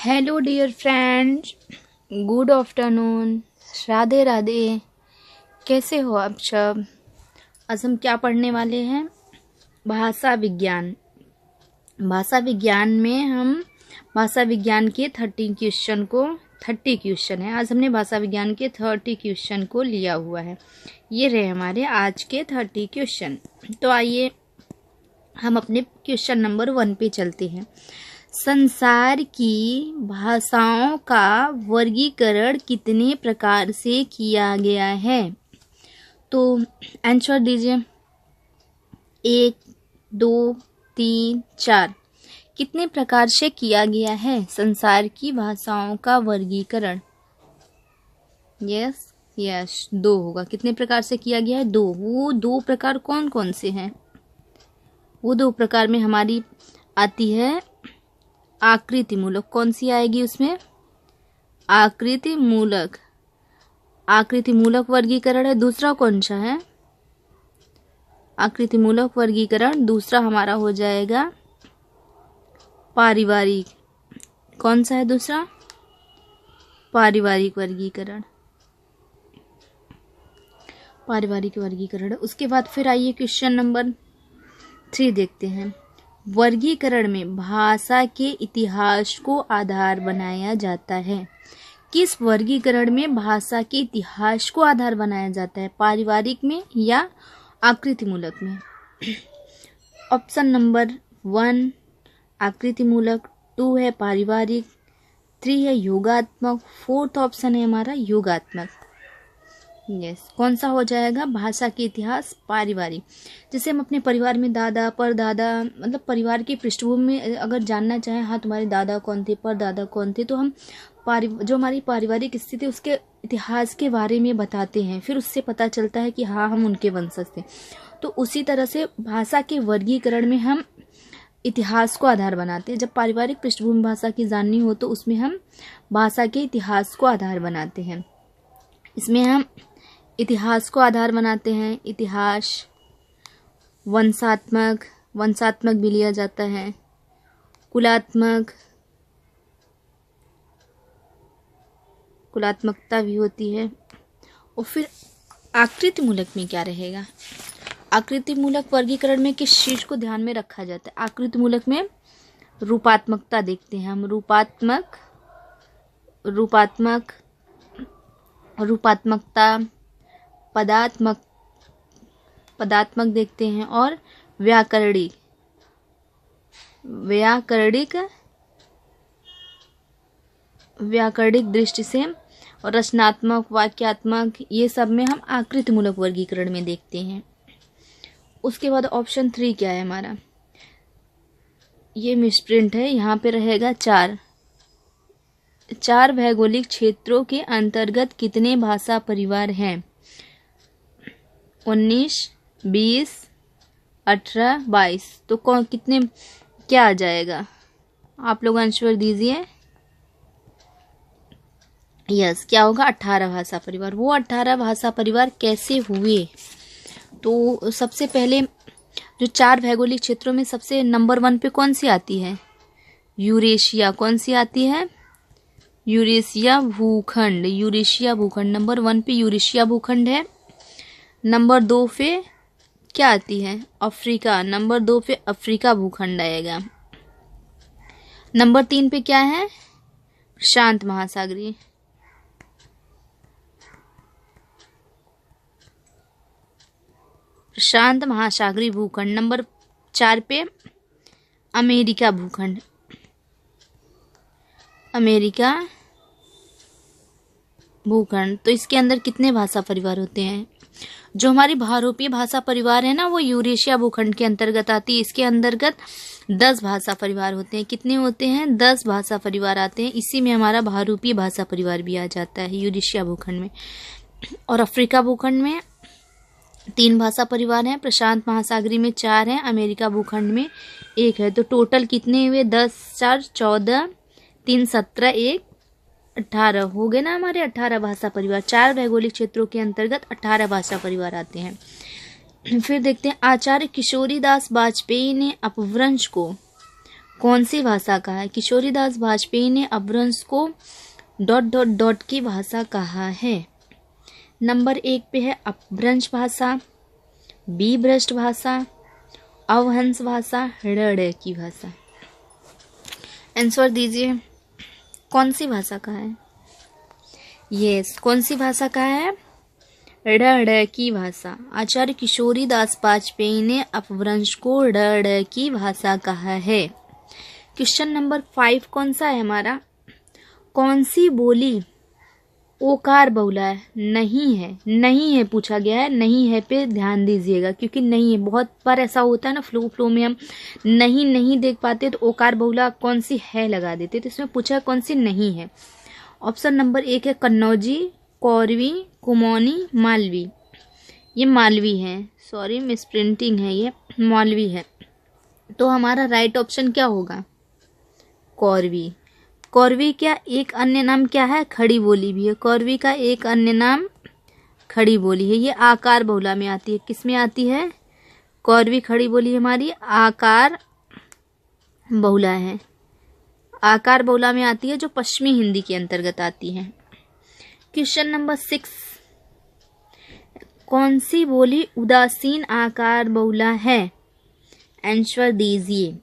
Hello dear friends, good afternoon, Radhe Radhe. कैसे हो आप सब? आज हम क्या पढ़ने वाले हैं? भाषा विज्ञान। भाषा विज्ञान में हम भाषा विज्ञान के 30 क्वेश्चन है। आज हमने भाषा विज्ञान के 30 क्वेश्चन को लिया हुआ है। ये रहे हमारे आज के 30 क्वेश्चन। तो आइए हम अपने क्वेश्चन नंबर 1 पे चलते हैं। संसार की भाषाओं का वर्गीकरण कितने प्रकार से किया गया है? तो आंसर दीजिए। 1, 2, 3, 4। कितने प्रकार से किया गया है संसार की भाषाओं का वर्गीकरण? यस 2 होगा। कितने प्रकार से किया गया है? 2। वो 2 प्रकार कौन कौन से हैं? वो 2 प्रकार में हमारी आती है आकृति मूलक। कौन सी आएगी उसमें? आकृति मूलक वर्गीकरण है। दूसरा कौन सा है? आकृति मूलक वर्गीकरण दूसरा हमारा हो जाएगा पारिवारिक। कौन सा है दूसरा? पारिवारिक वर्गीकरण। उसके बाद फिर आइए क्वेश्चन नंबर 3 देखते हैं। वर्गीकरण में भाषा के इतिहास को आधार बनाया जाता है। किस वर्गीकरण में भाषा के इतिहास को आधार बनाया जाता है? पारिवारिक में या आकृति मूलक में? ऑप्शन नंबर 1 आकृति मूलक, 2 है पारिवारिक, 3 है योगात्मक, 4th ऑप्शन है हमारा योगात्मक। कौन सा हो जाएगा? भाषा के इतिहास पारिवारिक। जैसे हम अपने परिवार में दादा परदादा, मतलब परिवार की पृष्ठभूमि में अगर जानना चाहें, हाँ तुम्हारे दादा कौन थे, परदादा कौन थे, तो हम जो हमारी पारिवारिक स्थिति उसके इतिहास के बारे में बताते हैं। फिर उससे पता चलता है कि हाँ हम उनके वंशज थे। तो उसी तरह से भाषा के वर्गीकरण में हम इतिहास को आधार बनाते हैं। जब पारिवारिक पृष्ठभूमि भाषा की जाननी हो तो उसमें हम भाषा के इतिहास को आधार बनाते हैं। इसमें हम इतिहास को आधार बनाते हैं। इतिहास वंशात्मक भी लिया जाता है, कुलात्मकता भी होती है। और फिर आकृति मूलक में क्या रहेगा? आकृति मूलक वर्गीकरण में किस चीज को ध्यान में रखा जाता है? आकृति मूलक में रूपात्मकता देखते हैं हम। रूपात्मकता, पदात्मक देखते हैं, और व्याकरणिक दृष्टि से, और रचनात्मक, वाक्यात्मक, ये सब में हम आकृति मूलक वर्गीकरण में देखते हैं। उसके बाद ऑप्शन 3 क्या है हमारा? ये मिसप्रिंट है, यहाँ पे रहेगा 4 भौगोलिक क्षेत्रों के अंतर्गत कितने भाषा परिवार हैं? 19, 20, 18, 22। तो कितने क्या आ जाएगा? आप लोग आंसर दीजिए। क्या होगा? 18 भाषा परिवार। वो 18 भाषा परिवार कैसे हुए? तो सबसे पहले जो 4 भौगोलिक क्षेत्रों में सबसे नंबर 1 पे कौन सी आती है? यूरेशिया। कौन सी आती है? यूरेशिया भूखंड नंबर 1 पे यूरेशिया भूखंड है। नंबर 2 पे क्या आती है? अफ्रीका। नंबर 2 पे अफ्रीका भूखंड आएगा। नंबर 3 पे क्या है? प्रशांत महासागरीय भूखंड। नंबर 4 पे अमेरिका भूखंड। तो इसके अंदर कितने भाषा परिवार होते हैं? जो हमारी भारतीय भाषा परिवार है ना, वो यूरेशिया भूखंड के अंतर्गत आती है। इसके अंतर्गत 10 भाषा परिवार होते हैं। कितने होते हैं? 10 भाषा परिवार आते हैं। इसी में हमारा भारतीय भाषा परिवार भी आ जाता है यूरेशिया भूखंड में। और अफ्रीका भूखंड में 3 भाषा परिवार हैं। प्रशांत महासागरीय में 4 हैं। अमेरिका भूखंड में 1 है। तो टोटल कितने हुए? 10, 4, 14, 3, 17, 1, 18 हो गए ना हमारे 18 भाषा परिवार। 4 भौगोलिक क्षेत्रों के अंतर्गत 18 भाषा परिवार आते हैं। फिर देखते हैं, आचार्य किशोरीदास वाजपेयी ने अपभ्रंश को कौन सी भाषा कहा है? किशोरीदास वाजपेयी ने अपभ्रंश को ... की भाषा कहा है। नंबर 1 पे है अपभ्रंश भाषा, बी भ्रष्ट भाषा, अवहंस भाषा, ड़ की भाषा। आंसर दीजिए, कौन सी भाषा कहा है? यस, कौन सी भाषा कहा है? ड़ की भाषा। आचार्य किशोरीदास वाजपेयी ने अपभ्रंश को ड़ की भाषा कहा है। क्वेश्चन नंबर 5 कौन सा है हमारा? कौन सी बोली ओकार बहुला है? नहीं है, नहीं है पूछा गया है। नहीं है पे ध्यान दीजिएगा, क्योंकि नहीं है बहुत बार ऐसा होता है ना, फ्लो में हम नहीं देख पाते तो ओकार बहुला कौन सी है लगा देते, तो इसमें पूछा है कौन सी नहीं है। ऑप्शन नंबर 1 है कन्नौजी, कौरवी, कुमाऊनी, मालवी। ये मालवी है, सॉरी मिस प्रिंटिंग है, ये मालवी है। तो हमारा राइट ऑप्शन क्या होगा? कौरवी। कौरवी का एक अन्य नाम क्या है? खड़ी बोली भी है। कौरवी का एक अन्य नाम खड़ी बोली है। ये आकार बहुला में आती है। किस में आती है? कौरवी खड़ी बोली हमारी आकार बहुला है। आकार बहुला में आती है, जो पश्चिमी हिंदी के अंतर्गत आती है। क्वेश्चन नंबर 6, कौन सी बोली उदासीन आकार बहुला है? आंसर दीजिए,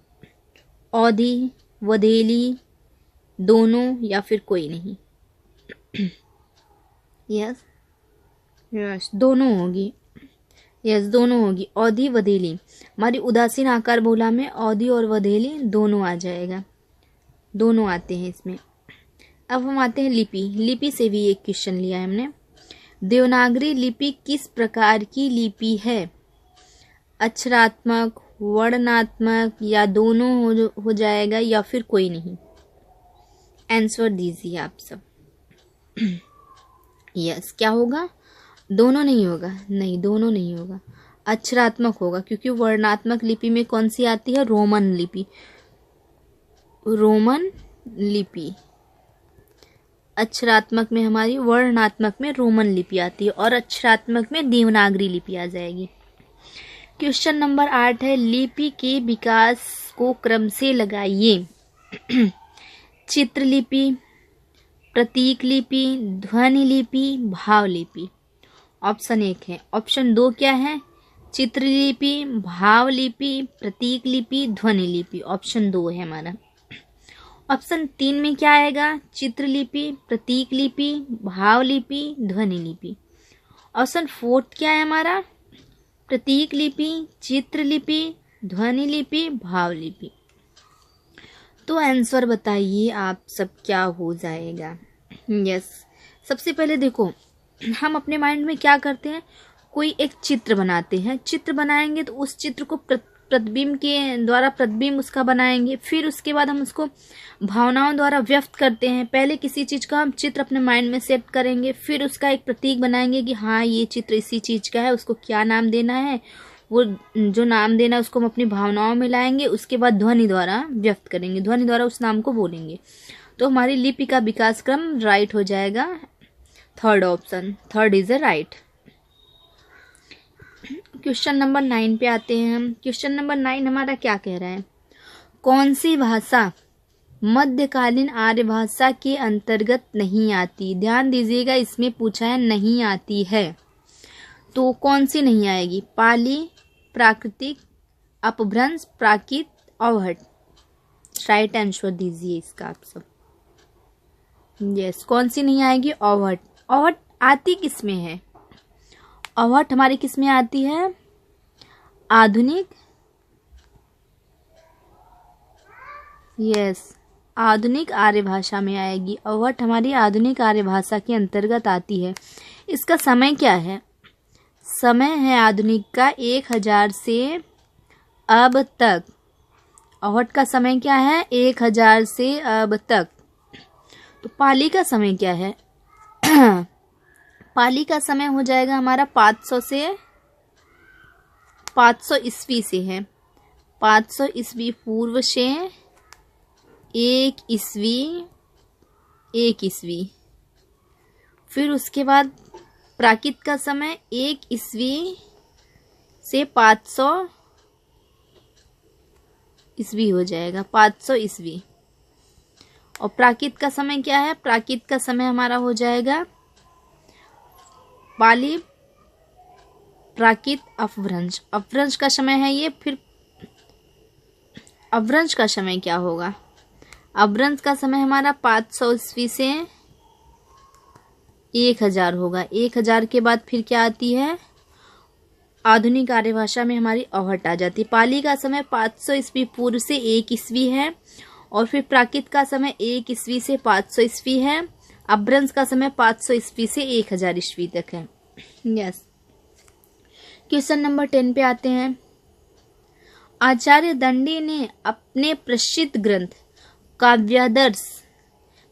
औधी, वधेली, दोनों या फिर कोई नहीं। यस दोनों होगी। यस दोनों होगी, औधी वधेली। हमारी उदासीन आकार बहुला में औधी और वधेली दोनों आ जाएगा, दोनों आते हैं इसमें। अब हम आते हैं लिपि। लिपि से भी एक क्वेश्चन लिया है हमने। देवनागरी लिपि किस प्रकार की लिपि है? अक्षरात्मक, वर्णनात्मक या दोनों हो जाएगा या फिर कोई नहीं? आंसर दीजिए आप सब। यस क्या होगा? दोनों नहीं होगा। नहीं, दोनों नहीं होगा, अक्षरात्मक होगा, क्योंकि वर्णात्मक लिपि में कौन सी आती है? रोमन लिपि। रोमन लिपि। अक्षरात्मक में हमारी, वर्णात्मक में रोमन लिपि आती है और अक्षरात्मक में देवनागरी लिपि आ जाएगी। क्वेश्चन नंबर 8 है, लिपि के विकास को क्रम से लगाइए। चित्रलिपि, प्रतीक लिपि, ध्वनि लिपि, भाव लिपि। ऑप्शन 1 है। ऑप्शन 2 क्या है? चित्रलिपि, भाव लिपि, प्रतीक लिपि, ध्वनि लिपि। ऑप्शन 2 है हमारा। ऑप्शन 3 में क्या आएगा? चित्रलिपि, प्रतीक लिपि, भाव लिपि, ध्वनि लिपि। ऑप्शन 4 क्या है हमारा? प्रतीक लिपि, चित्रलिपि, ध्वनि लिपि, भाव लिपि। तो आंसर बताइए आप सब क्या हो जाएगा? यस, सबसे पहले देखो, हम अपने माइंड में क्या करते हैं, कोई एक चित्र बनाते हैं। चित्र बनाएंगे तो उस चित्र को प्रतिबिंब के द्वारा प्रतिबिंब उसका बनाएंगे, फिर उसके बाद हम उसको भावनाओं द्वारा व्यक्त करते हैं। पहले किसी चीज़ का हम चित्र अपने माइंड में सेट करेंगे, फिर उसका एक प्रतीक बनाएंगे कि हाँ ये चित्र इसी चीज़ का है, उसको क्या नाम देना है, वो जो नाम देना है उसको हम अपनी भावनाओं में लाएंगे। उसके बाद ध्वनि द्वारा व्यक्त करेंगे, ध्वनि द्वारा उस नाम को बोलेंगे। तो हमारी लिपि का विकास क्रम राइट हो जाएगा। Third option, third is a right. Question number 9 पे आते हैं हम। क्वेश्चन नंबर 9 हमारा क्या कह रहा है? कौन सी भाषा मध्यकालीन आर्य भाषा के अंतर्गत नहीं आती? ध्यान दीजिएगा, इसमें पूछा है नहीं आती है, तो कौन सी नहीं आएगी? पाली, प्राकृतिक, अपभ्रंश, प्राकृत, अवहट। राइट आंसर दीजिए इसका आप सब। यस, कौन सी नहीं आएगी? अवहट। अवहट आती किस में है? अवहट हमारी किस में आती है? आधुनिक, यस आधुनिक आर्य भाषा में आएगी। अवहट हमारी आधुनिक आर्य भाषा के अंतर्गत आती है। इसका समय क्या है? समय है आधुनिक का 1000 से अब तक। अवहट का समय क्या है? 1000 से अब तक। तो पाली का समय क्या है? पाली का समय हो जाएगा हमारा 500 से 500 ईस्वी से है। 500 ईस्वी पूर्व से 1 ईस्वी। फिर उसके बाद प्राकृत का समय 1 ईस्वी से 500 ईस्वी हो जाएगा, 500 ईस्वी। और प्राकृत का समय क्या है? प्राकृत का समय हमारा हो जाएगा पाली प्राकृत अपभ्रंश। अपभ्रंश का समय है ये। फिर अपभ्रंश का समय क्या होगा? अपभ्रंश का समय हमारा 500 ईस्वी से 1000 होगा। 1000 के बाद फिर क्या आती है? आधुनिक आर्य भाषा में हमारी अवहट आ जाती है। पाली का समय 500 ईस्वी पूर्व से 1 ईस्वी है, और फिर प्राकृत का समय 1 ईस्वी से 500 ईस्वी है। अपभ्रंश का समय 500 ईस्वी से 1000 ईस्वी तक है। यस। क्वेश्चन नंबर 10 पे आते हैं। आचार्य दंडी ने अपने प्रसिद्ध ग्रंथ काव्यादर्श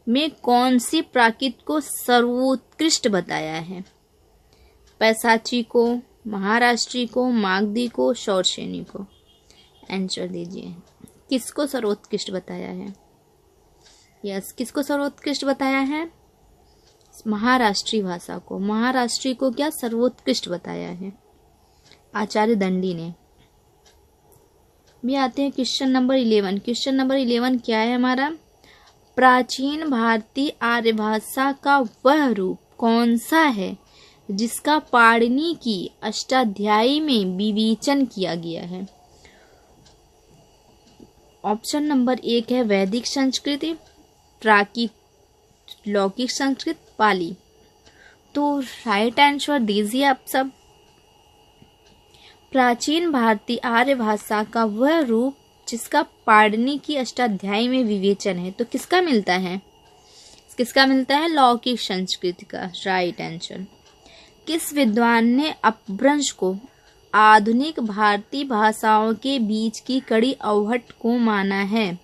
में कौन सी प्राकृत को सर्वोत्कृष्ट बताया है? पैसाची को, महाराष्ट्री को, मागधी को, शौरसेनी को? आंसर दीजिए। किसको सर्वोत्कृष्ट बताया है? यस, किसको सर्वोत्कृष्ट बताया है? महाराष्ट्री भाषा को। महाराष्ट्री को क्या सर्वोत्कृष्ट बताया है? आचार्य दंडी ने। भी आते हैं क्वेश्चन नंबर 11। क्वेश्चन नंबर 11 क्या है हमारा? प्राचीन भारतीय आर्य भाषा का वह रूप कौन सा है जिसका पाणिनि की अष्टाध्यायी में विवेचन किया गया है? ऑप्शन नंबर 1 है वैदिक संस्कृत, प्राकृत, लौकिक संस्कृत, पाली। तो राइट आंसर दीजिए आप सब। प्राचीन भारतीय आर्य भाषा का वह रूप जिसका पाणिनि की अष्टाध्यायी में विवेचन है, तो किसका मिलता है? किसका मिलता है? लौकिक संस्कृत का। Right answer. किस विद्वान ने अपभ्रंश को आधुनिक भारतीय भाषाओं के बीच की कड़ी अवहट को माना है?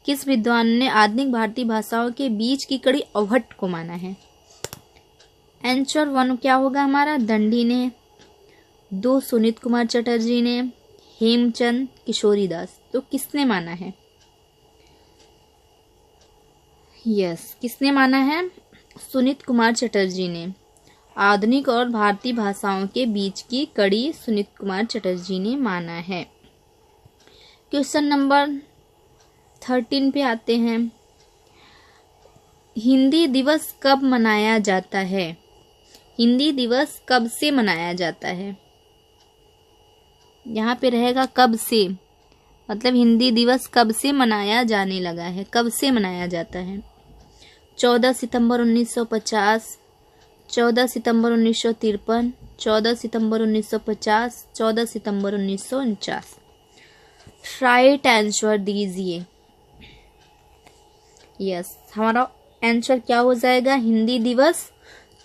किस विद्वान ने आधुनिक भारतीय भाषाओं के बीच की कड़ी अवहट को माना है? आंसर 1 क्या होगा हमारा? दंडी ने। 2 सुनीत कुमार चटर्जी ने, हेमचंद किशोरीदास। तो किसने माना है? यस, किसने माना है? सुनीत कुमार चटर्जी ने। आधुनिक और भारतीय भाषाओं के बीच की कड़ी सुनीत कुमार चटर्जी ने माना है। क्वेश्चन नंबर 13 पे आते हैं। हिंदी दिवस कब मनाया जाता है? हिंदी दिवस कब से मनाया जाता है? यहाँ पे रहेगा कब से, मतलब हिंदी दिवस कब से मनाया जाने लगा है, कब से मनाया जाता है? 14 सितंबर 1950, 14 सितंबर 1953, 14 सितंबर 1950, 14 सितंबर 1949। राइट आंसर दीजिए। यस, हमारा आंसर क्या हो जाएगा? हिंदी दिवस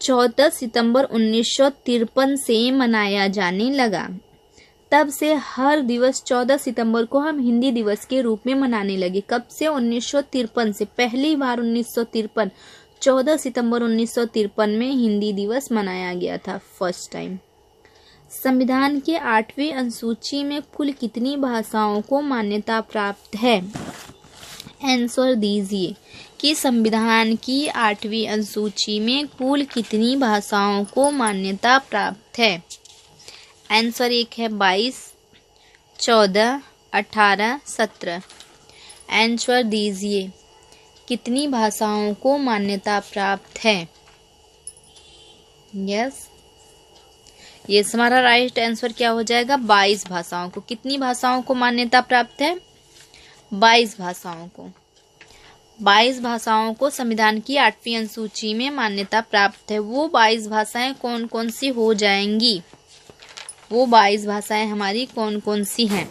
14 सितंबर 1953 से मनाया जाने लगा। तब से हर दिवस 14 सितंबर को हम हिंदी दिवस के रूप में मनाने लगे। कब से? 1953 से। पहली बार 1953, 14 सितंबर 1953 में हिंदी दिवस मनाया गया था, फर्स्ट टाइम। संविधान के 8वीं अनुसूची में कुल कितनी भाषाओं को मान्यता प्राप्त है? आंसर दीजिए कि संविधान की 8वीं अनुसूची में कुल कितनी भाषाओं को मान्यता प्राप्त है? आंसर 1 है 22, 14, 18, 17। आंसर दीजिए, कितनी भाषाओं को मान्यता प्राप्त है? यस, ये हमारा राइट आंसर क्या हो जाएगा? 22 भाषाओं को। कितनी भाषाओं को मान्यता प्राप्त है? 22 भाषाओं को। 22 भाषाओं को संविधान की 8वीं अनुसूची में मान्यता प्राप्त है। वो 22 भाषाएं कौन कौन सी हो जाएंगी? वो 22 भाषाएं हमारी कौन कौन सी हैं?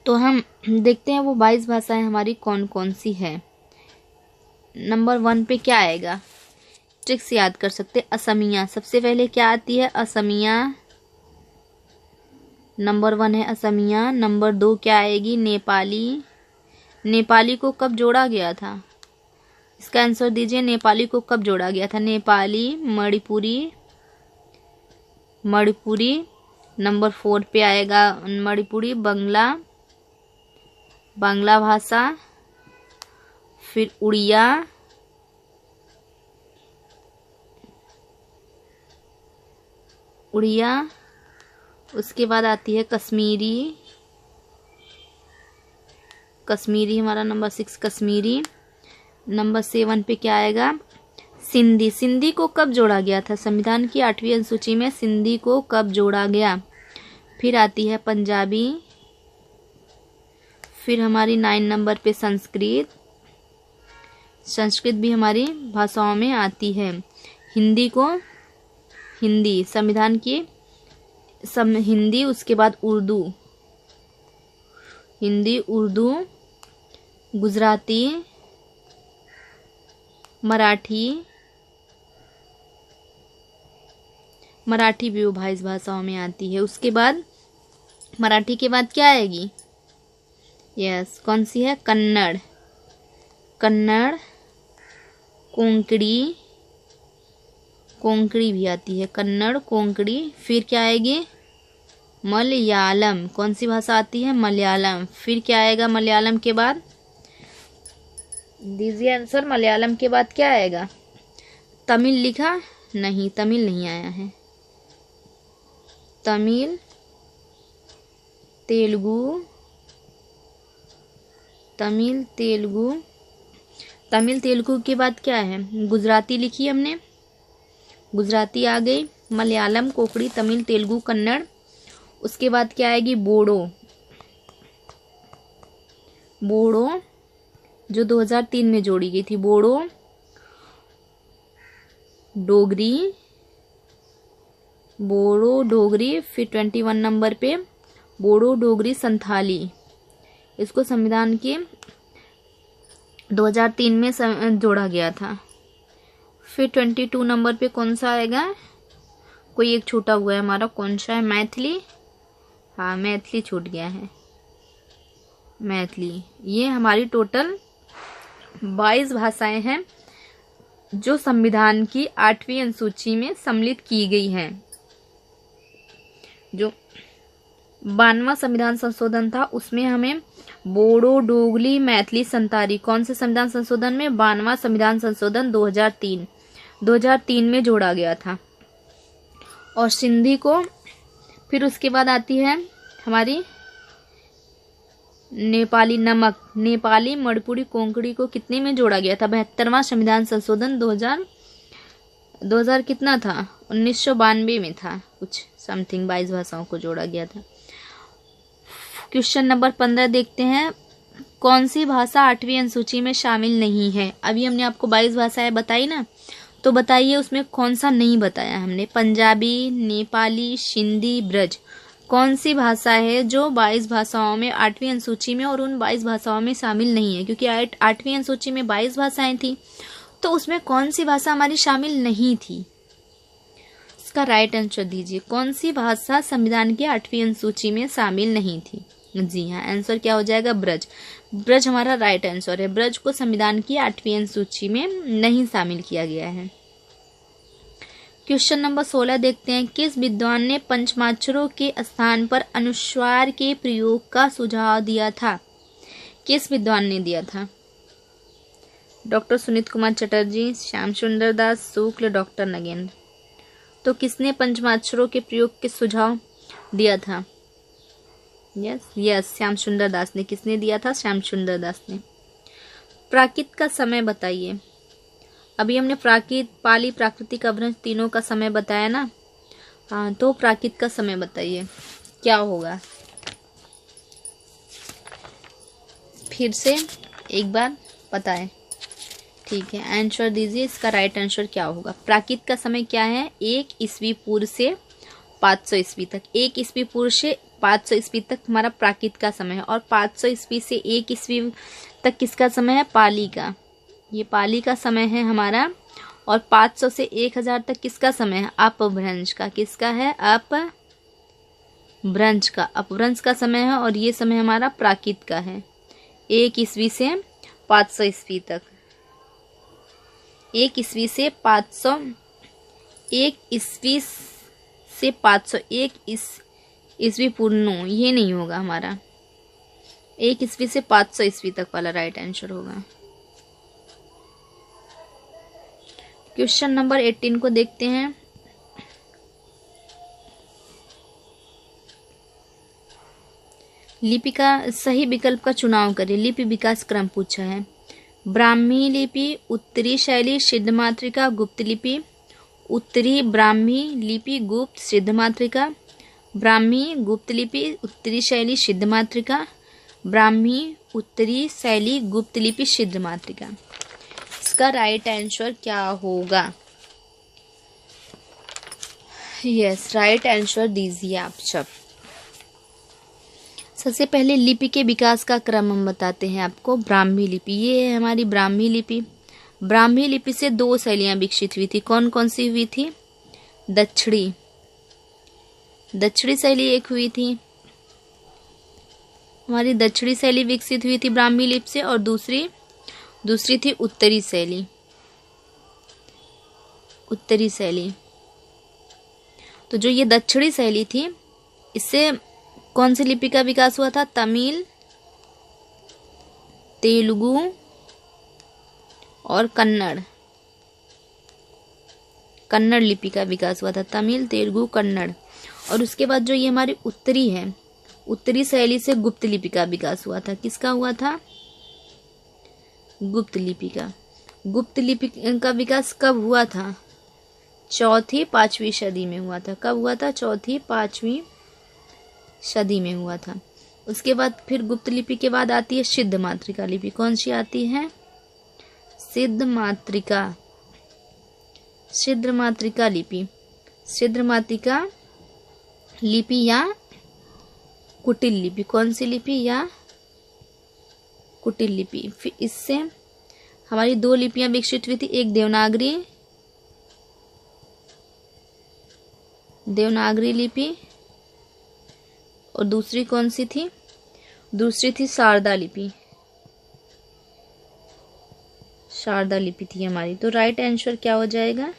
तो हम देखते हैं वो 22 भाषाएं हमारी कौन कौन सी हैं। नंबर 1 पे क्या आएगा? ट्रिक से याद कर सकते। असमिया, सबसे पहले क्या आती है? असमिया। नंबर 1 है असमिया। नंबर 2 क्या आएगी? नेपाली। नेपाली को कब जोड़ा गया था? इसका आंसर दीजिए। नेपाली को कब जोड़ा गया था? नेपाली, मणिपुरी, मणिपुरी। नंबर 4 पे आएगा मणिपुरी, बंगला, बांग्ला भाषा, फिर उड़िया, उड़िया। उसके बाद आती है कश्मीरी, कश्मीरी हमारा नंबर 6 कश्मीरी। नंबर 7 पे क्या आएगा? सिंधी। सिंधी को कब जोड़ा गया था? संविधान की 8वीं अनुसूची में सिंधी को कब जोड़ा गया? फिर आती है पंजाबी। फिर हमारी 9 नंबर पे संस्कृत। संस्कृत भी हमारी भाषाओं में आती है। हिंदी को हिंदी संविधान की हिंदी, उसके बाद उर्दू, हिंदी, उर्दू, गुजराती, मराठी। मराठी भी वो 22 भाषाओं में आती है। उसके बाद मराठी के बाद क्या आएगी? यस, कौन सी है? कन्नड़। कन्नड़, कोंकणी, कोंकणी भी आती है, कन्नड़, कोंकणी। फिर क्या आएगी? मलयालम। कौन सी भाषा आती है? मलयालम। फिर क्या आएगा मलयालम के बाद? दीजिए आंसर। मलयालम के बाद क्या आएगा? तमिल लिखा? नहीं, तमिल नहीं आया है। तमिल, तेलुगु, तमिल, तेलुगु। तमिल तेलुगु के बाद क्या है? गुजराती लिखी हमने, गुजराती आ गई। मलयालम, कोंकणी, तमिल, तेलुगु, कन्नड़। उसके बाद क्या आएगी? बोडो। बोडो जो 2003 में जोड़ी गई थी। बोडो, डोगरी, बोडो, डोगरी। फिर 21 नंबर पे बोडो, डोगरी, संथाली। इसको संविधान के 2003 में जोड़ा गया था। फिर 22 नंबर पे कौन सा आएगा? कोई एक छूटा हुआ है हमारा, कौन सा है? मैथिली। हाँ, मैथिली छूट गया है, मैथिली। ये हमारी टोटल 22 भाषाएं हैं जो संविधान की 8वीं अनुसूची में सम्मिलित की गई हैं। जो 92वां संविधान संशोधन था उसमें हमें बोडो, डोगरी, मैथिली, संताली कौन से संविधान संशोधन में? 92वां संविधान संशोधन 2003 में जोड़ा गया था। और सिंधी को फिर उसके बाद आती है हमारी नेपाली, नमक, नेपाली, मणिपुरी, कोंकणी को कितने में जोड़ा गया था? 72वां संविधान संशोधन 2000 कितना था? 1992 में था कुछ समथिंग। 22 भाषाओं को जोड़ा गया था। क्वेश्चन नंबर 15 देखते हैं। कौन सी भाषा 8वीं अनुसूची में शामिल नहीं है? अभी हमने आपको 22 भाषाएं बताई ना, तो बताइए उसमें कौन सा नहीं बताया हमने? पंजाबी, नेपाली, सिंधी, ब्रज। कौन सी भाषा है जो 22 भाषाओं में 8वीं अनुसूची में और उन 22 भाषाओं में शामिल नहीं है? क्योंकि 8वीं अनुसूची में 22 भाषाएं थी, तो उसमें कौन सी भाषा हमारी शामिल नहीं थी? इसका राइट आंसर दीजिए। कौन सी भाषा संविधान की 8वीं अनुसूची में शामिल नहीं थी? जी हाँ, आंसर क्या हो जाएगा? ब्रज। ब्रज हमारा राइट आंसर है। ब्रज को संविधान की 8वीं अनुसूची में नहीं शामिल किया गया है। क्वेश्चन नंबर 16 देखते हैं। किस विद्वान ने पंचमाक्षरों के स्थान पर अनुस्वार के प्रयोग का सुझाव दिया था? किस विद्वान ने दिया था? डॉक्टर सुनीत कुमार चटर्जी, श्याम सुंदर दास, शुक्ल, डॉक्टर नगेंद्र। तो किसने पंचमाक्षरों के प्रयोग के सुझाव दिया था? यस, श्याम सुंदर दास ने। किसने दिया था? श्याम सुंदर दास ने। प्राकृत का समय बताइए। अभी हमने प्राकृत, पाली, प्राकृतिक, अपभ्रंश तीनों का समय बताया ना। हाँ, तो प्राकृत का समय बताइए क्या होगा? फिर से एक बार बताएं। ठीक है, आंसर दीजिए। इसका राइट आंसर क्या होगा? प्राकृत का समय क्या है? 1 ईस्वी पूर्व से 500 ईस्वी तक। 1 ईस्वी पूर्व से 500 ईस्वी तक हमारा प्राकृत का समय है। और 500 ईस्वी से 1 ईस्वी तक किसका समय है? पाली का। ये पाली का समय है हमारा। और 500 से 1000 तक किसका समय है? अपभ्रंश का। किसका है? अपभ्रंश का। अपभ्रंश का समय है। और ये समय हमारा प्राकृत का है, 1 ईस्वी से 500 ईस्वी तक। 1 ईस्वी से 500, 1 ईस्वी से 500, 1 ईस्वी पूर्ण, ये नहीं होगा हमारा। 1 ईस्वी से 500 ईस्वी तक वाला राइट आंसर होगा। क्वेश्चन नंबर 18 को देखते हैं। लिपि का सही विकल्प का चुनाव करें। लिपि विकास क्रम पूछा है। ब्राह्मी लिपि, उत्तरी शैली, सिद्ध मातृका, गुप्त लिपि। उत्तरी ब्राह्मी लिपि, गुप्त सिद्ध मातृका। ब्राह्मी गुप्त लिपि, उत्तरी शैली, सिद्ध मातृका। ब्राह्मी उत्तरी शैली, गुप्त लिपि, सिद्ध मातृका। इसका राइट आंसर क्या होगा? यस, राइट आंसर दीजिए आप सब। सबसे पहले लिपि के विकास का क्रम हम बताते हैं आपको। ब्राह्मी लिपि, ये है हमारी ब्राह्मी लिपि। ब्राह्मी लिपि से 2 शैलियां विकसित हुई थी। कौन कौन सी हुई थी? दक्षिणी शैली एक हुई थी हमारी, दक्षिणी शैली विकसित हुई थी ब्राह्मी लिपि से, और दूसरी थी उत्तरी शैली। तो जो ये दक्षिणी शैली थी, इससे कौन सी लिपि का विकास हुआ था? तमिल, तेलुगु और कन्नड़ लिपि का विकास हुआ था। तमिल, तेलुगु, कन्नड़। और उसके बाद जो ये हमारी उत्तरी है, उत्तरी शैली से गुप्त लिपि का विकास हुआ था। किसका हुआ था? गुप्त लिपि का। गुप्त लिपि का विकास कब हुआ था? 4वीं-5वीं सदी में हुआ था। कब हुआ था? 4वीं-5वीं सदी में हुआ था। उसके बाद फिर गुप्त लिपि के बाद आती है सिद्ध मातृका लिपि। कौन सी आती है? सिद्ध मातृका लिपि। सिद्ध मातृका लिपि या कुटिल लिपि। कौन सी लिपि? या कुटिल लिपि। फिर इससे हमारी 2 लिपियां विकसित हुई थी। एक देवनागरी लिपि, और दूसरी कौन सी थी? दूसरी थी शारदा लिपि। शारदा लिपि थी हमारी। तो राइट आंसर क्या हो जाएगा?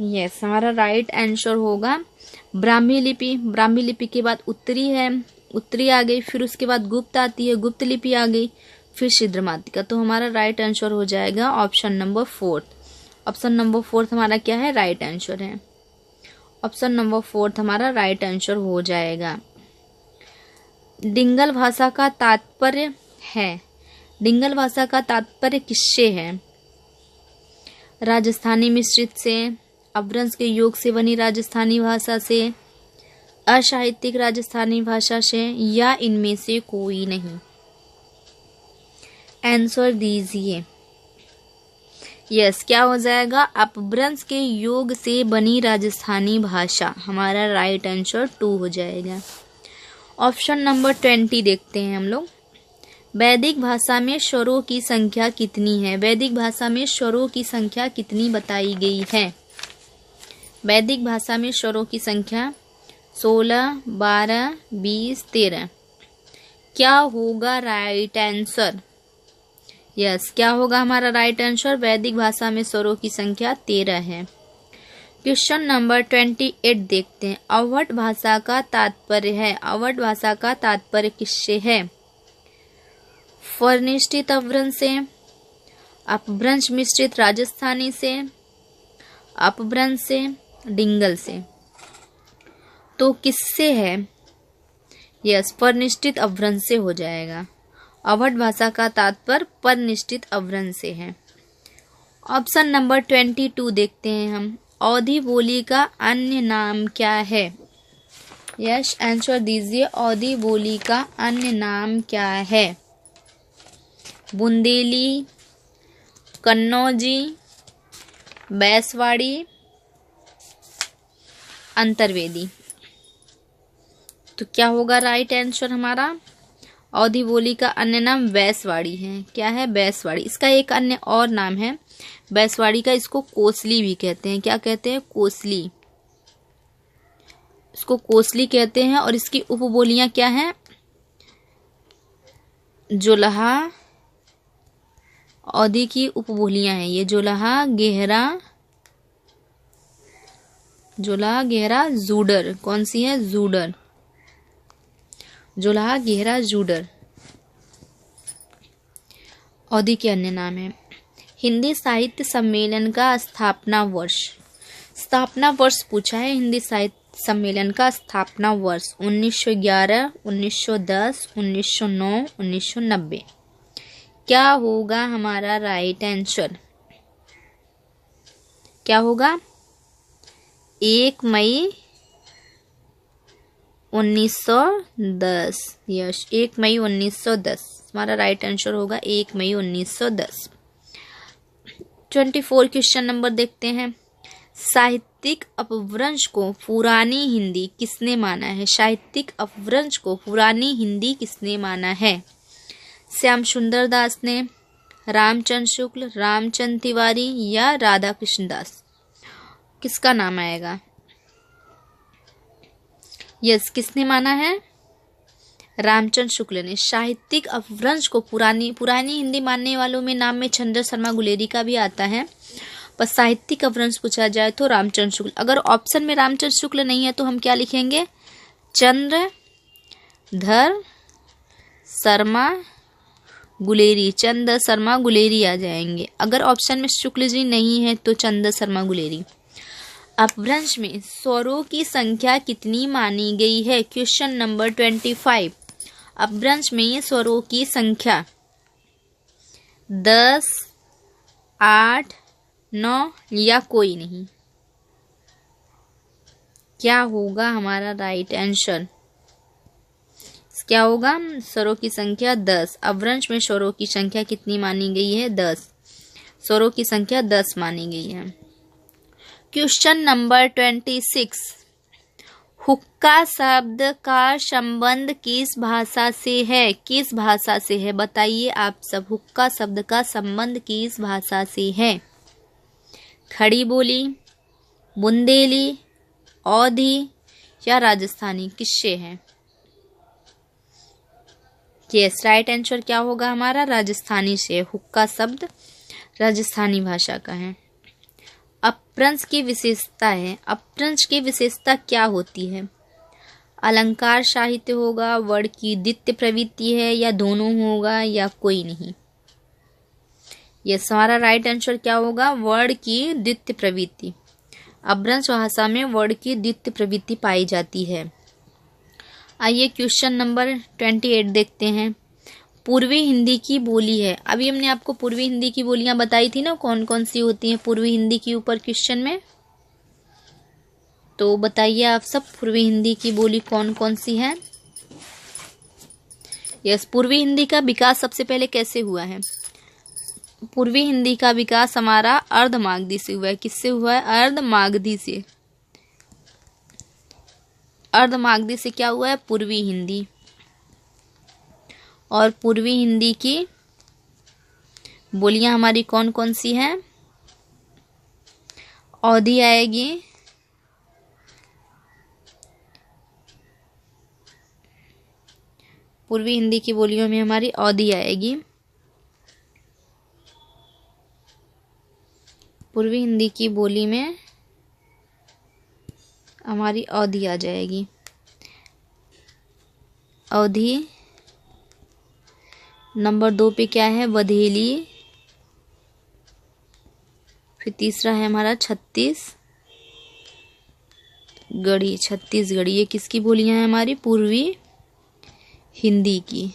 यस, हमारा राइट आंसर होगा ब्राह्मी लिपि। ब्राह्मी लिपि के बाद उत्तरी है, उत्तरी आ गई। फिर उसके बाद गुप्त आती है, गुप्त लिपि आ गई। फिर सिद्ध मातृका। तो हमारा राइट आंसर हो जाएगा ऑप्शन नंबर 4। ऑप्शन नंबर 4 हमारा क्या है? राइट आंसर है। ऑप्शन नंबर 4 हमारा राइट आंसर हो जाएगा। डिंगल भाषा का तात्पर्य है। डिंगल भाषा का तात्पर्य किससे है? राजस्थानी मिश्रित से, अपभ्रंश के योग से बनी राजस्थानी भाषा से, असाहित्यिक राजस्थानी भाषा से, या इनमें से कोई नहीं। आंसर दीजिए। यस, क्या हो जाएगा? अपभ्रंश के योग से बनी राजस्थानी भाषा। हमारा राइट आंसर 2 हो जाएगा। ऑप्शन नंबर 20 देखते हैं हम लोग। वैदिक भाषा में स्वरों की संख्या कितनी है? वैदिक भाषा में स्वरों की संख्या कितनी बताई गई है? वैदिक भाषा में स्वरों की संख्या 16, 12, 20, 13। क्या होगा राइट आंसर? यस, क्या होगा हमारा राइट आंसर? वैदिक भाषा में स्वरों की संख्या 13 है। क्वेश्चन नंबर 28 देखते हैं। अवध भाषा का तात्पर्य है। अवध भाषा का तात्पर्य किससे है? फर्निष्ठित अपभ्रंश से, अपभ्रंश मिश्रित राजस्थानी से, अपभ्रंश से, डिंगल से। तो किससे है? यस, परनिष्ठित अपभ्रंश से हो जाएगा। अवध भाषा का तात्पर्य परनिष्ठित अपभ्रंश से है। ऑप्शन नंबर 22 देखते हैं हम। अवधी बोली का अन्य नाम क्या है? यस, आंसर दीजिए। अवधी बोली का अन्य नाम क्या है? बुंदेली, कन्नौजी, बैसवाड़ी, अंतर्वेदी। तो क्या होगा राइट आंसर हमारा? अवधी बोली का अन्य नाम बैसवाड़ी है। क्या है? बैसवाड़ी। इसका एक अन्य और नाम है बैसवाड़ी का, इसको कोसली भी कहते हैं। क्या कहते हैं? कोसली। इसको कोसली कहते हैं। और इसकी उपबोलियां क्या हैं? जोलहा। अवधी की उपबोलियां हैं ये जोलहा, गहरा, जूडर। कौन सी है? जूडर। जोलहा, गहरा, जूडर अवधी के अन्य नाम है। हिंदी साहित्य सम्मेलन का स्थापना वर्ष। स्थापना वर्ष पूछा है हिंदी साहित्य सम्मेलन का स्थापना वर्ष 1911, 1910, 1909, 1990। क्या होगा हमारा राइट आंसर? क्या होगा? 1 मई 1910। यस, 1 मई 1910 हमारा राइट आंसर होगा। 1 मई 1910। 24 क्वेश्चन नंबर देखते हैं। साहित्यिक अपभ्रंश को पुरानी हिंदी किसने माना है? साहित्यिक अपभ्रंश को पुरानी हिंदी किसने माना है? श्याम सुंदर दास ने, रामचंद्र शुक्ल, रामचंद्र तिवारी या राधा कृष्ण दास? किसका नाम आएगा? यस, किसने माना है? रामचंद्र शुक्ल ने। साहित्यिक अपभ्रंश को पुरानी हिंदी मानने वालों में नाम में चंद्र शर्मा गुलेरी का भी आता है, पर साहित्यिक अपभ्रंश पूछा जाए तो रामचंद्र शुक्ल। अगर ऑप्शन में रामचंद्र शुक्ल नहीं है तो हम क्या लिखेंगे? चंद्रधर शर्मा गुलेरी, चंद्र शर्मा गुलेरी आ जाएंगे। अगर ऑप्शन में शुक्ल जी नहीं है तो चंद्र शर्मा गुलेरी। अपभ्रंश में स्वरों की संख्या कितनी मानी गई है? Question number 25। अपभ्रंश में ये स्वरों की संख्या 10, 8, 9 या कोई नहीं। क्या होगा हमारा राइट आंसर? क्या होगा? स्वरों की संख्या 10। अपभ्रंश में स्वरों की संख्या कितनी मानी गई है? 10। स्वरों की संख्या 10 मानी गई है। Question number 26। हुक्का शब्द का संबंध किस भाषा से है? किस भाषा से है? बताइए आप सब, हुक्का शब्द का संबंध किस भाषा से है? खड़ी बोली, बुंदेली, अवधी या राजस्थानी? किससे है? यस, राइट आंसर क्या होगा हमारा? राजस्थानी से। हुक्का शब्द राजस्थानी भाषा का है। अपभ्रंश की विशेषता है। अपभ्रंश की विशेषता क्या होती है? अलंकार साहित्य होगा, वर्ण की द्वितीय प्रवृत्ति है, या दोनों होगा, या कोई नहीं? यस, हमारा राइट आंसर क्या होगा? वर्ण की द्वितीय प्रवृत्ति। अपभ्रंश भाषा में वर्ण की द्वितीय प्रवृत्ति पाई जाती है। आइए क्वेश्चन नंबर 28 देखते हैं। पूर्वी हिंदी की बोली है। अभी हमने आपको पूर्वी हिंदी की बोलियां बताई थी ना, कौन कौन सी होती हैं पूर्वी हिंदी के ऊपर क्वेश्चन में। तो बताइए आप सब, पूर्वी हिंदी की बोली कौन कौन सी है? यस, पूर्वी हिंदी का विकास सबसे पहले कैसे हुआ है? पूर्वी हिंदी का विकास हमारा अर्धमागधी से हुआ है। किससे हुआ है? अर्धमागधी से। अर्धमागधी से क्या हुआ है? पूर्वी हिंदी। और पूर्वी हिंदी की बोलियां हमारी कौन कौन सी हैं? अवधी आएगी, पूर्वी हिंदी की बोलियों में हमारी अवधी आएगी। पूर्वी हिंदी की बोली में हमारी अवधी आ जाएगी। अवधी। नंबर 2 पे क्या है? बधेली। फिर तीसरा है हमारा छत्तीसगढ़ी। छत्तीसगढ़ी ये किसकी बोलियां हैं? हमारी पूर्वी हिंदी की।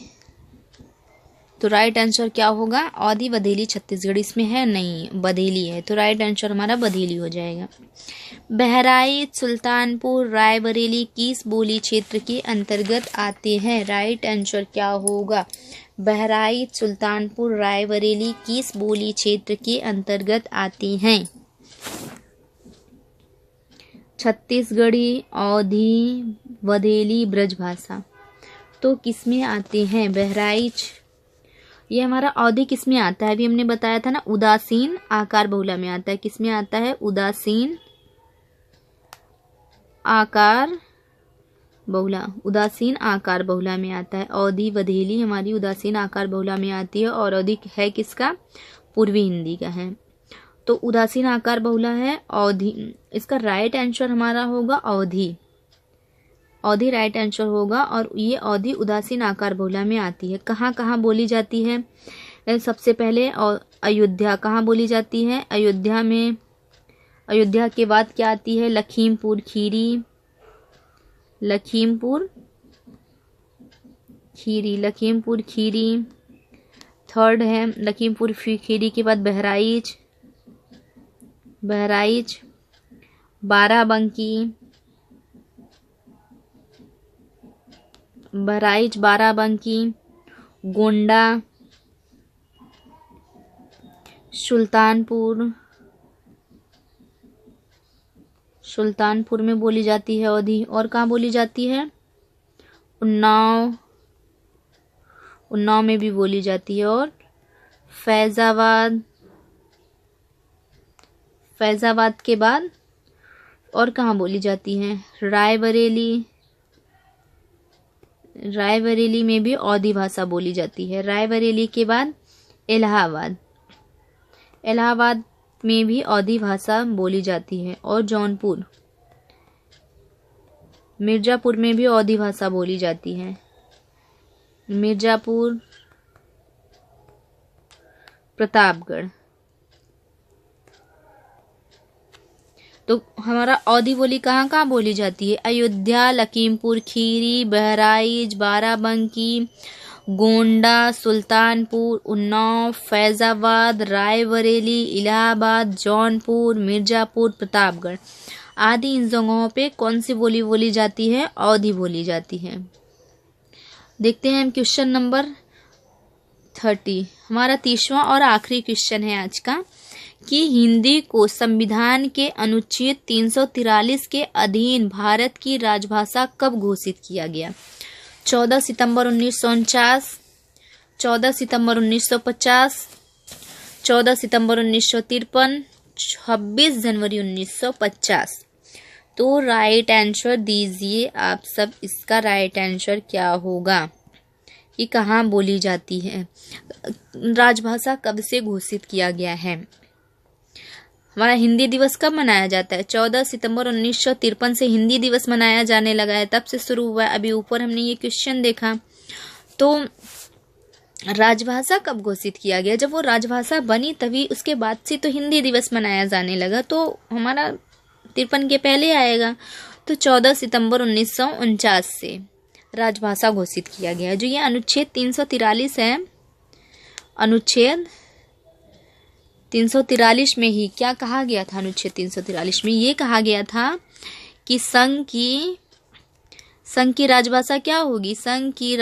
तो राइट आंसर क्या होगा? अवधी, बधेली, छत्तीसगढ़ी। इसमें है नहीं, बधेली है, तो राइट आंसर हमारा बधेली हो जाएगा। बहराइच, सुल्तानपुर, रायबरेली किस बोली क्षेत्र के अंतर्गत आते हैं? राइट आंसर क्या होगा? बहराइच, सुल्तानपुर, रायबरेली किस बोली क्षेत्र के अंतर्गत आती हैं? छत्तीसगढ़ी, अवधी, बधेली, ब्रजभाषा। तो किसमें आते हैं? बहराइच। ये हमारा अवधी किसमें आता है? अभी हमने बताया था ना, उदासीन आकार बहुला में आता है। किसमें आता है? उदासीन आकार बहुला। उदासीन आकार बहुला में आता है। अवधी, बधेली हमारी उदासीन आकार बहुला में आती है। और अवधी है किसका? पूर्वी हिंदी का है। तो उदासीन आकार बहुला है अवधी। इसका राइट आंसर हमारा होगा अवधी। अवधी राइट आंसर होगा। और ये अवधी उदासीन आकार बहुला में आती है। कहाँ कहाँ बोली जाती है? सबसे पहले अयोध्या। कहाँ बोली जाती है? अयोध्या में। अयोध्या के बाद क्या आती है? लखीमपुर खीरी, लखीमपुर खीरी। थर्ड है लखीमपुर खीरी के बाद बहराइच, बाराबंकी, गोंडा, सुल्तानपुर में बोली जाती है अवधी। और कहाँ बोली जाती है? उन्नाव में भी बोली जाती है। और फैजाबाद के बाद और कहाँ बोली जाती है? रायबरेली में भी अवधी भाषा बोली जाती है। रायबरेली के बाद इलाहाबाद में भी अवधी भाषा बोली जाती है। और जौनपुर, मिर्जापुर में भी अवधी भाषा बोली जाती है। मिर्जापुर, प्रतापगढ़। तो हमारा अवधी बोली कहाँ कहाँ बोली जाती है? अयोध्या, लखीमपुर खीरी, बहराइच, बाराबंकी, गोंडा, सुल्तानपुर, उन्नाव, फैजाबाद, रायबरेली, इलाहाबाद, जौनपुर, मिर्जापुर, प्रतापगढ़ आदि इन जगहों पे कौन सी बोली बोली जाती है? अवधी बोली जाती है। देखते हैं हम क्वेश्चन नंबर 30। हमारा 30वां और आखिरी क्वेश्चन है आज का कि हिंदी को संविधान के अनुच्छेद 343 के अधीन भारत की राजभाषा कब घोषित किया गया? 14 सितंबर 1949, 14 सितंबर 1950, 14 सितंबर 1953, 26 जनवरी 1950। तो राइट आंसर दीजिए आप सब। इसका राइट आंसर क्या होगा? कि कहाँ बोली जाती है, राजभाषा कब से घोषित किया गया है? हमारा हिंदी दिवस कब मनाया जाता है? 14 सितंबर 1953 से हिंदी दिवस मनाया जाने लगा है, तब से शुरू हुआ है। अभी ऊपर हमने ये क्वेश्चन देखा। तो राजभाषा कब घोषित किया गया? जब वो राजभाषा बनी तभी उसके बाद से तो हिंदी दिवस मनाया जाने लगा। तो हमारा 53 के पहले आएगा। तो 14 सितंबर 1949 से राजभाषा घोषित किया गया है। जो ये अनुच्छेद 343 है, अनुच्छेद 343 में ही क्या कहा गया था? अनुच्छेद 343 में ये कहा गया था कि संघ की राजभाषा क्या होगी? संघ की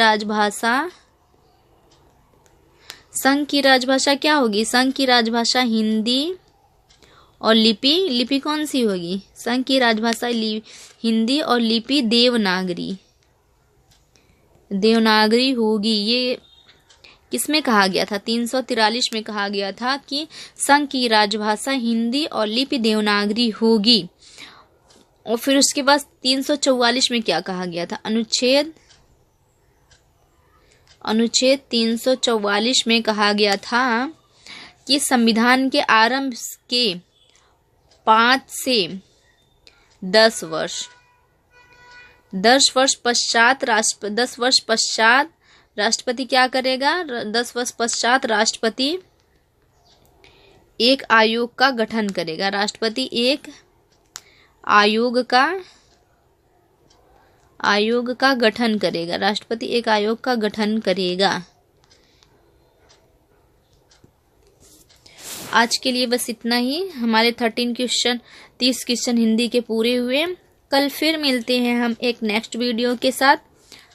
राजभाषा क्या होगी? संघ की राजभाषा हिंदी और लिपि कौन सी होगी? संघ की राजभाषा हिंदी और लिपि देवनागरी होगी। ये किसमें कहा गया था? 343 में कहा गया था कि संघ की राजभाषा हिंदी और लिपि देवनागरी होगी। और फिर उसके बाद 344 में क्या कहा गया था? अनुच्छेद 344 में कहा गया था कि संविधान के आरंभ के 5 से 10 वर्ष पश्चात राष्ट्रपति क्या करेगा? 10 वर्ष पश्चात राष्ट्रपति एक आयोग का गठन करेगा। राष्ट्रपति एक आयोग का गठन करेगा। राष्ट्रपति एक आयोग का गठन करेगा। आज के लिए बस इतना ही। हमारे 30 क्वेश्चन हिंदी के पूरे हुए। कल फिर मिलते हैं हम एक नेक्स्ट वीडियो के साथ।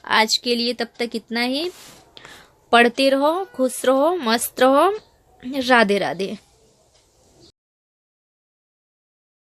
आज के लिए तब तक इतना ही। पढ़ते रहो, खुश रहो, मस्त रहो। राधे राधे।